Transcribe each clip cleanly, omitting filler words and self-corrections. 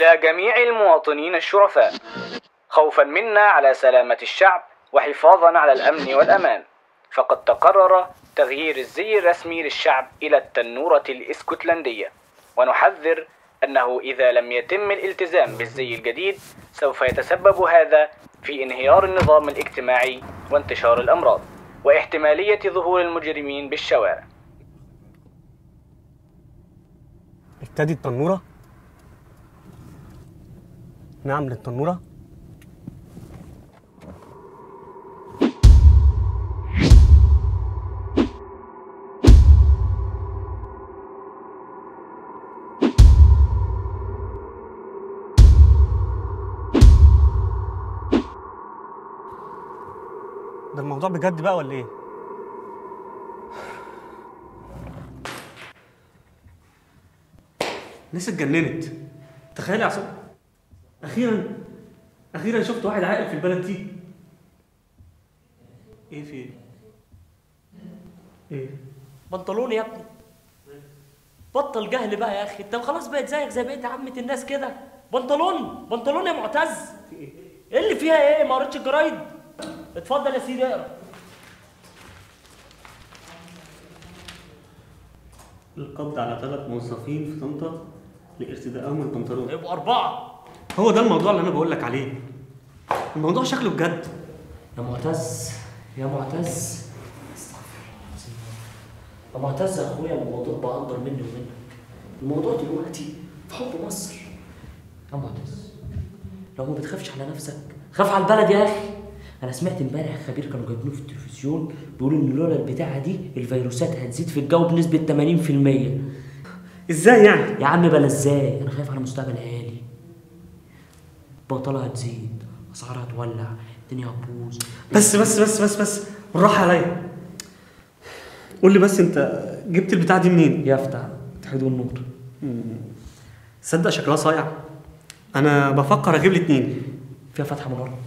إلى جميع المواطنين الشرفاء، خوفا منا على سلامة الشعب وحفاظا على الأمن والأمان، فقد تقرر تغيير الزي الرسمي للشعب إلى التنورة الإسكتلندية، ونحذر أنه إذا لم يتم الالتزام بالزي الجديد سوف يتسبب هذا في انهيار النظام الاجتماعي وانتشار الأمراض واحتمالية ظهور المجرمين بالشوارع. ابتدي التنورة؟ نعم للتنورة؟ ده الموضوع بجد بقى ولا ايه؟ الناس اتجننت. تخيل يا عصام، اخيرا شفت واحد عاقل في البلد دي. ايه في ايه؟ بنطلون يا ابني، بطل جهل بقى يا اخي، انت خلاص بقت زيك زي بقيت عامة الناس كده. بنطلون يا معتز. في ايه؟ ايه اللي فيها ايه؟ ما قريتش الجرايد؟ اتفضل يا سيدي اقرا. القبض على 3 موظفين في طنطا لارتدائهم البنطلون. يبقوا 4. هو ده الموضوع اللي انا بقول لك عليه. الموضوع شكله بجد. يا معتز يا معتز يا اخويا، الموضوع بقى اكبر مني ومنك. الموضوع دلوقتي في حب مصر. يا معتز لو ما بتخافش على نفسك خاف على البلد يا اخي. انا سمعت امبارح خبير كانوا جايبينه في التلفزيون بيقولوا ان لولا البتاعه دي الفيروسات هتزيد في الجو بنسبه 80%. ازاي يعني؟ يا عم بلا ازاي، انا خايف على مستقبل عيالي. البطاله هتزيد، اسعارها هتولع، الدنيا هتبوظ. بس بالراحه عليا. قول لي بس انت جبت البتاعه دي منين؟ يفتح تحيد النور. تصدق شكلها صايع. انا بفكر اجيب لي 2 فيها فتحه من ورا.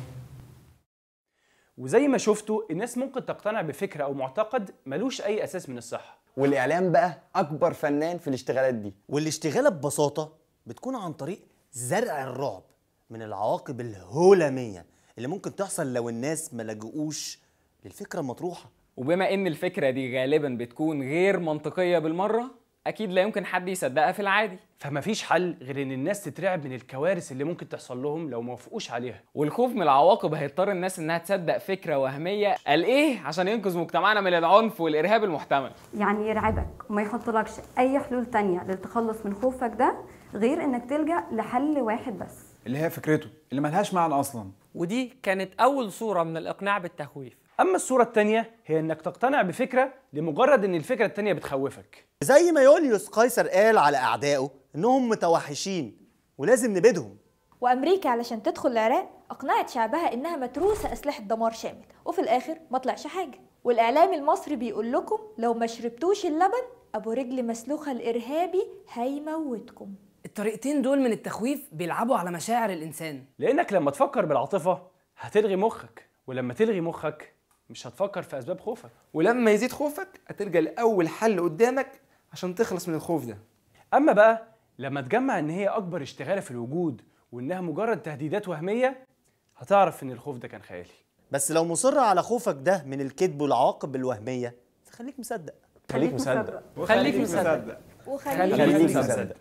وزي ما شفتوا الناس ممكن تقتنع بفكرة أو معتقد ملوش أي أساس من الصحة. والإعلام بقى أكبر فنان في الاشتغالات دي. والاشتغالة ببساطة بتكون عن طريق زرع الرعب من العواقب الهولامية اللي ممكن تحصل لو الناس ما لجؤوش للفكرة المطروحة. وبما إن الفكرة دي غالبا بتكون غير منطقية بالمرة، أكيد لا يمكن حد يصدقها في العادي. فمفيش حل غير إن الناس تترعب من الكوارث اللي ممكن تحصل لهم لو موافقوش عليها. والخوف من العواقب هيضطر الناس إنها تصدق فكرة وهمية قال إيه عشان ينقذ مجتمعنا من العنف والإرهاب المحتمل. يعني يرعبك وما يحطلكش أي حلول تانية للتخلص من خوفك ده غير إنك تلجأ لحل واحد بس، اللي هي فكرته اللي ملهاش معنى أصلا. ودي كانت أول صورة من الإقناع بالتخويف. أما الصورة التانية هي إنك تقتنع بفكرة لمجرد إن الفكرة التانية بتخوفك. زي ما يوليوس قيصر قال على أعدائه إنهم متوحشين ولازم نبيدهم. وأمريكا علشان تدخل العراق أقنعت شعبها إنها متروسة أسلحة دمار شامل، وفي الآخر ما طلعش حاجة. والإعلام المصري بيقول لكم لو ما شربتوش اللبن أبو رجل مسلوخة الإرهابي هيموتكم. الطريقتين دول من التخويف بيلعبوا على مشاعر الإنسان، لأنك لما تفكر بالعاطفة هتلغي مخك، ولما تلغي مخك مش هتفكر في أسباب خوفك، ولما يزيد خوفك هتلجأ لأول حل قدامك عشان تخلص من الخوف ده. أما بقى لما تجمع إن هي أكبر اشتغالة في الوجود وإنها مجرد تهديدات وهمية هتعرف إن الخوف ده كان خيالي. بس لو مصر على خوفك ده من الكذب والعواقب الوهمية فخليك مصدق. خليك مصدق خليك مصدق وخليك مصدق.